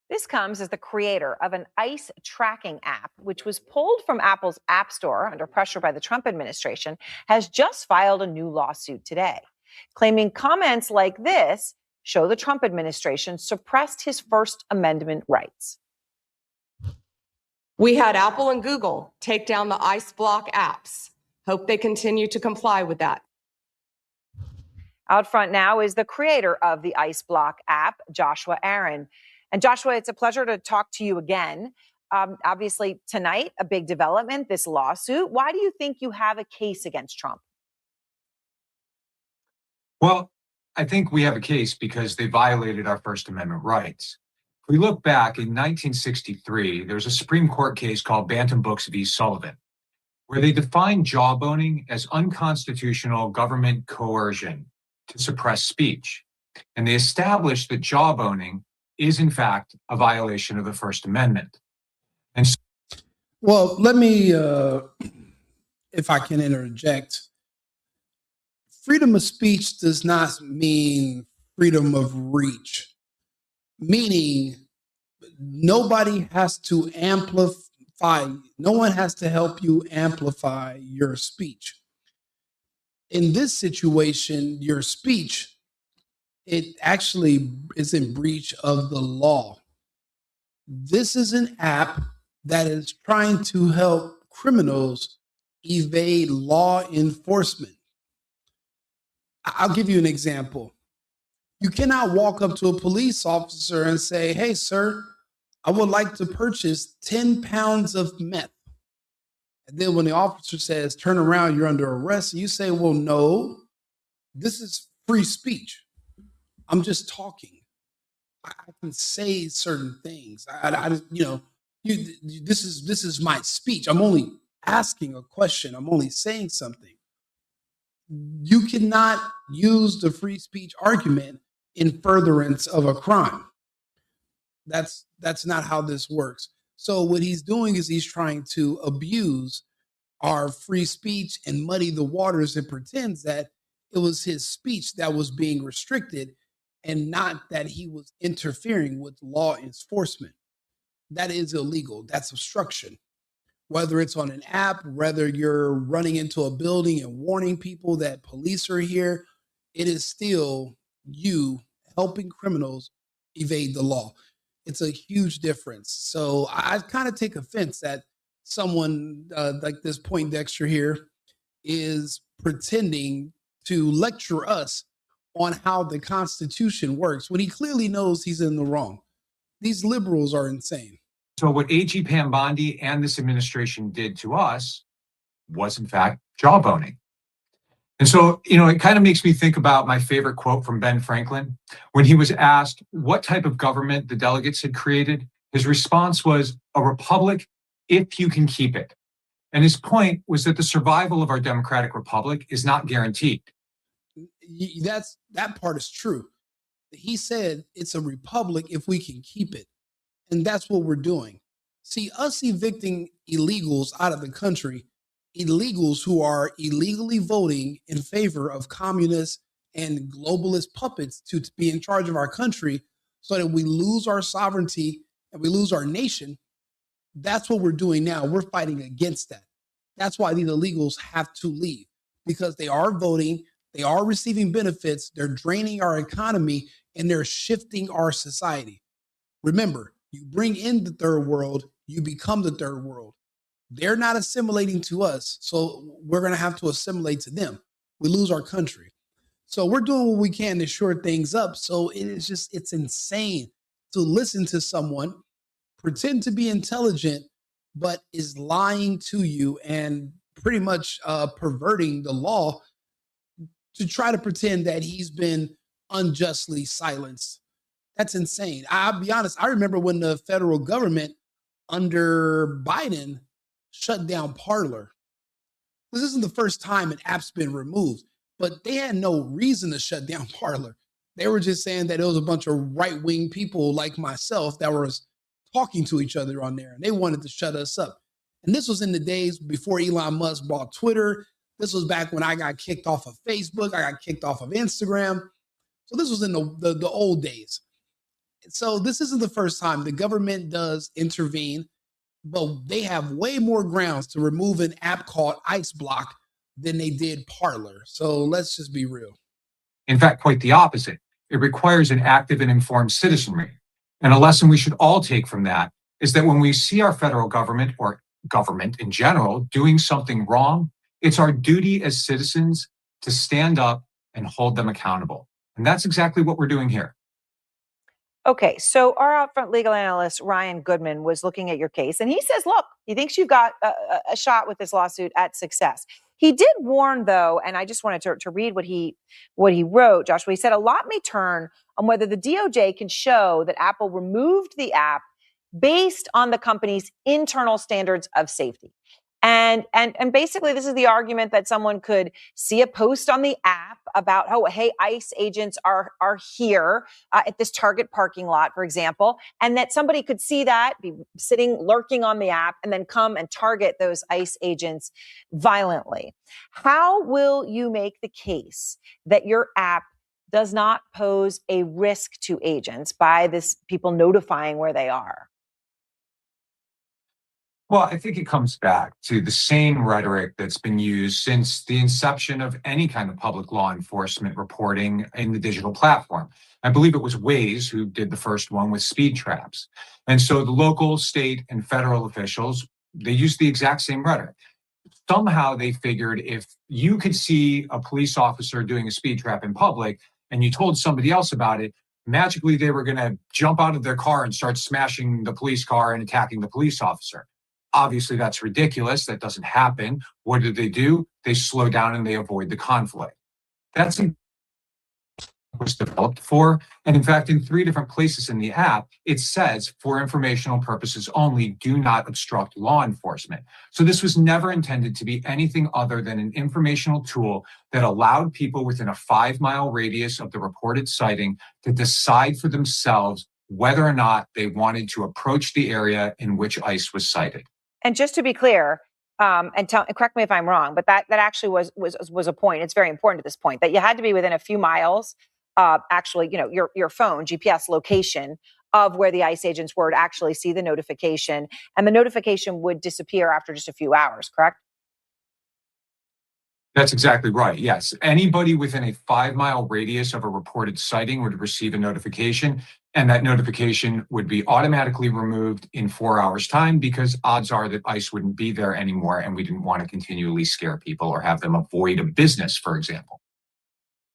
This comes as the creator of an ICE tracking app, which was pulled from Apple's App Store under pressure by the Trump administration, has just filed a new lawsuit today, claiming comments like this show the Trump administration suppressed his First Amendment rights. We had Apple and Google take down the ICEBlock apps. Hope they continue to comply with that. Out front now is the creator of the ICEBlock app, Joshua Aaron. And Joshua, it's a pleasure to talk to you again. Obviously, tonight, a big development, this lawsuit. Why do you think you have a case against Trump? Well, I think we have a case because they violated our First Amendment rights. If we look back in 1963, there was a Supreme Court case called Bantam Books v. Sullivan, where they defined jawboning as unconstitutional government coercion to suppress speech. And they established that jawboning is, in fact, a violation of the First Amendment. And well, let me, if I can interject, freedom of speech does not mean freedom of reach, meaning nobody has to amplify, no one has to help you amplify your speech. In this situation, your speech, it actually is in breach of the law. This is an app that is trying to help criminals evade law enforcement. I'll give you an example. You cannot walk up to a police officer and say, "Hey, sir, I would like to purchase 10 pounds of meth." And then when the officer says, "Turn around, you're under arrest," you say, "Well, no, this is free speech. I'm just talking. I can say certain things. This is my speech. I'm only asking a question. I'm only saying something." You cannot use the free speech argument in furtherance of a crime. That's not how this works. So what he's doing is he's trying to abuse our free speech and muddy the waters and pretends that it was his speech that was being restricted and not that he was interfering with law enforcement. That is illegal. That's obstruction. Whether it's on an app, whether you're running into a building and warning people that police are here, it is still you helping criminals evade the law. It's a huge difference. So I kind of take offense that someone like this Poindexter here is pretending to lecture us on how the Constitution works when he clearly knows he's in the wrong. These liberals are insane. So what AG Pam Bondi and this administration did to us was, in fact, jawboning. And so, it kind of makes me think about my favorite quote from Ben Franklin. When he was asked what type of government the delegates had created, his response was, "A republic, if you can keep it." And his point was that the survival of our democratic republic is not guaranteed. That part is true. He said it's a republic if we can keep it. And that's what we're doing. See, us evicting illegals out of the country, illegals who are illegally voting in favor of communists and globalist puppets to be in charge of our country so that we lose our sovereignty and we lose our nation. That's what we're doing now. We're fighting against that. That's why these illegals have to leave, because they are voting, they are receiving benefits, they're draining our economy, and they're shifting our society. Remember, you bring in the third world, you become the third world. They're not assimilating to us, so we're going to have to assimilate to them. We lose our country. So we're doing what we can to shore things up. So it's insane to listen to someone pretend to be intelligent, but is lying to you and pretty much perverting the law to try to pretend that he's been unjustly silenced. That's insane. I'll be honest. I remember when the federal government under Biden shut down Parler. This isn't the first time an app's been removed, but they had no reason to shut down Parler. They were just saying that it was a bunch of right-wing people like myself that were talking to each other on there, and they wanted to shut us up. And this was in the days before Elon Musk bought Twitter. This was back when I got kicked off of Facebook. I got kicked off of Instagram. So this was in the old days. So this isn't the first time the government does intervene, but they have way more grounds to remove an app called ICEBlock than they did Parler. So let's just be real. In fact, quite the opposite. It requires an active and informed citizenry. And a lesson we should all take from that is that when we see our federal government or government in general doing something wrong, it's our duty as citizens to stand up and hold them accountable. And that's exactly what we're doing here. Okay, so our Outfront legal analyst, Ryan Goodman, was looking at your case, and he says, look, he thinks you've got a shot with this lawsuit at success. He did warn, though, and I just wanted to read what he wrote, Joshua. He said, a lot may turn on whether the DOJ can show that Apple removed the app based on the company's internal standards of safety. And basically, this is the argument that someone could see a post on the app about, oh, hey, ICE agents are here at this Target parking lot, for example, and that somebody could see that, be sitting, lurking on the app, and then come and target those ICE agents violently. How will you make the case that your app does not pose a risk to agents by this people notifying where they are? Well, I think it comes back to the same rhetoric that's been used since the inception of any kind of public law enforcement reporting in the digital platform. I believe it was Waze who did the first one with speed traps. And so the local, state, and federal officials, they used the exact same rhetoric. Somehow they figured if you could see a police officer doing a speed trap in public and you told somebody else about it, magically they were going to jump out of their car and start smashing the police car and attacking the police officer. Obviously, that's ridiculous. That doesn't happen. What do? They slow down and they avoid the conflict. That's what it was developed for. And in fact, in 3 different places in the app, it says, for informational purposes only, do not obstruct law enforcement. So this was never intended to be anything other than an informational tool that allowed people within a 5-mile radius of the reported sighting to decide for themselves whether or not they wanted to approach the area in which ICE was cited. And just to be clear, and correct me if I'm wrong, but that actually was a point. It's very important at this point that you had to be within a few miles, actually, your phone GPS location of where the ICE agents were to actually see the notification, and the notification would disappear after just a few hours. Correct? That's exactly right. Yes. Anybody within a 5-mile radius of a reported sighting would receive a notification, and that notification would be automatically removed in 4 hours' time because odds are that ICE wouldn't be there anymore, and we didn't want to continually scare people or have them avoid a business, for example.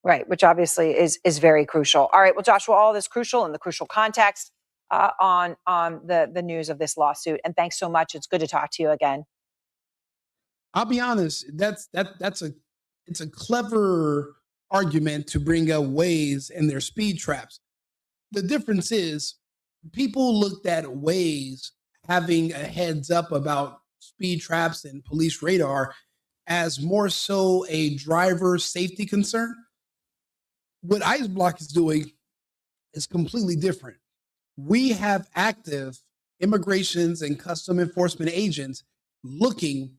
Right, which obviously is very crucial. All right, well, Joshua, all this crucial in the crucial context on the news of this lawsuit. And thanks so much. It's good to talk to you again. I'll be honest, it's a clever argument to bring up Waze and their speed traps. The difference is people looked at Waze having a heads up about speed traps and police radar as more so a driver safety concern. What ICEBlock is doing is completely different. We have active immigrations and custom enforcement agents looking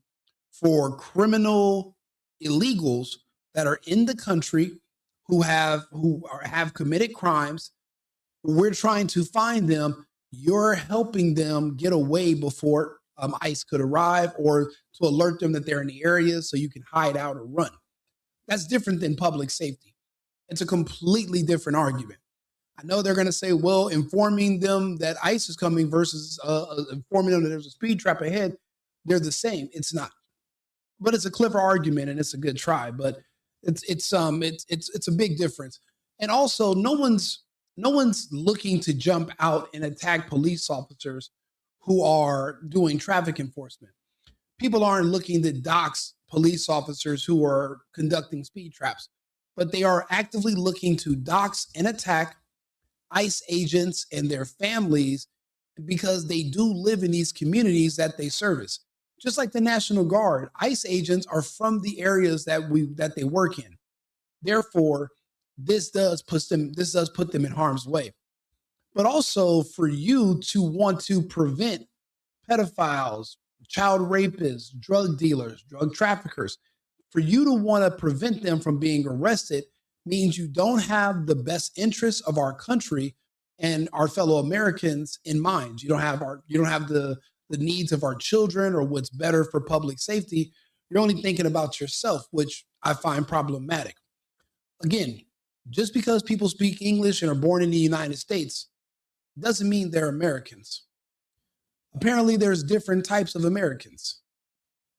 for criminal illegals that are in the country who have committed crimes. We're trying to find them. You're helping them get away before ICE could arrive, or to alert them that they're in the area so you can hide out or run. That's different than public safety. It's a completely different argument. I know they're going to say, well, informing them that ICE is coming versus informing them that there's a speed trap ahead, they're the same. It's not. But it's a clever argument and it's a good try. But it's a big difference. And also, no one's looking to jump out and attack police officers who are doing traffic enforcement. People aren't looking to dox police officers who are conducting speed traps, but they are actively looking to dox and attack ICE agents and their families because they do live in these communities that they service. Just like the National Guard, ICE agents are from the areas that they work in. Therefore, this does put them in harm's way. But also for you to want to prevent pedophiles, child rapists, drug dealers, drug traffickers, for you to want to prevent them from being arrested means you don't have the best interests of our country and our fellow Americans in mind. You don't have the needs of our children or what's better for public safety. You're only thinking about yourself, which I find problematic. Again, just because people speak English and are born in the United States doesn't mean they're Americans. Apparently, there's different types of Americans.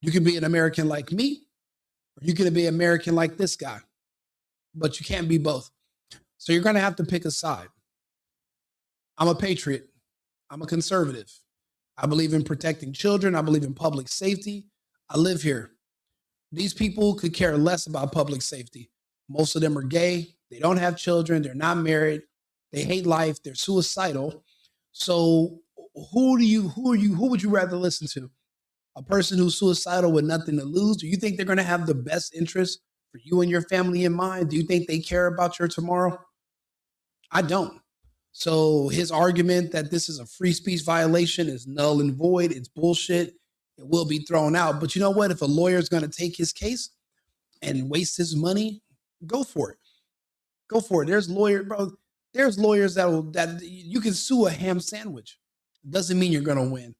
You can be an American like me, or you can be an American like this guy, but you can't be both. So you're going to have to pick a side. I'm a patriot. I'm a conservative. I believe in protecting children. I believe in public safety. I live here. These people could care less about public safety. Most of them are gay. They don't have children. They're not married. They hate life. They're suicidal. So who would you rather listen to? A person who's suicidal with nothing to lose? Do you think they're going to have the best interest for you and your family in mind? Do you think they care about your tomorrow? I don't. So his argument that this is a free speech violation is null and void. It's bullshit. It will be thrown out. But you know what? If a lawyer is going to take his case and waste his money, go for it. Go for it. There's lawyers that you can sue a ham sandwich. Doesn't mean you're going to win.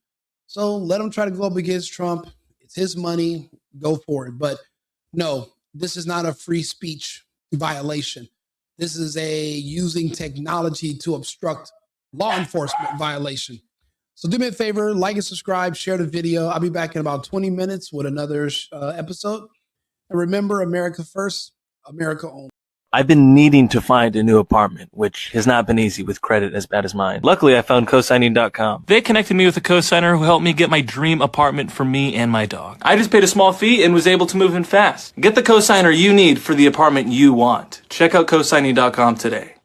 So let him try to go up against Trump. It's his money. Go for it. But no, this is not a free speech violation. This is a using technology to obstruct law enforcement violation. So do me a favor, like and subscribe, share the video. I'll be back in about 20 minutes with another episode. And remember, America first, America only. I've been needing to find a new apartment, which has not been easy with credit as bad as mine. Luckily, I found cosigning.com. They connected me with a cosigner who helped me get my dream apartment for me and my dog. I just paid a small fee and was able to move in fast. Get the cosigner you need for the apartment you want. Check out cosigning.com today.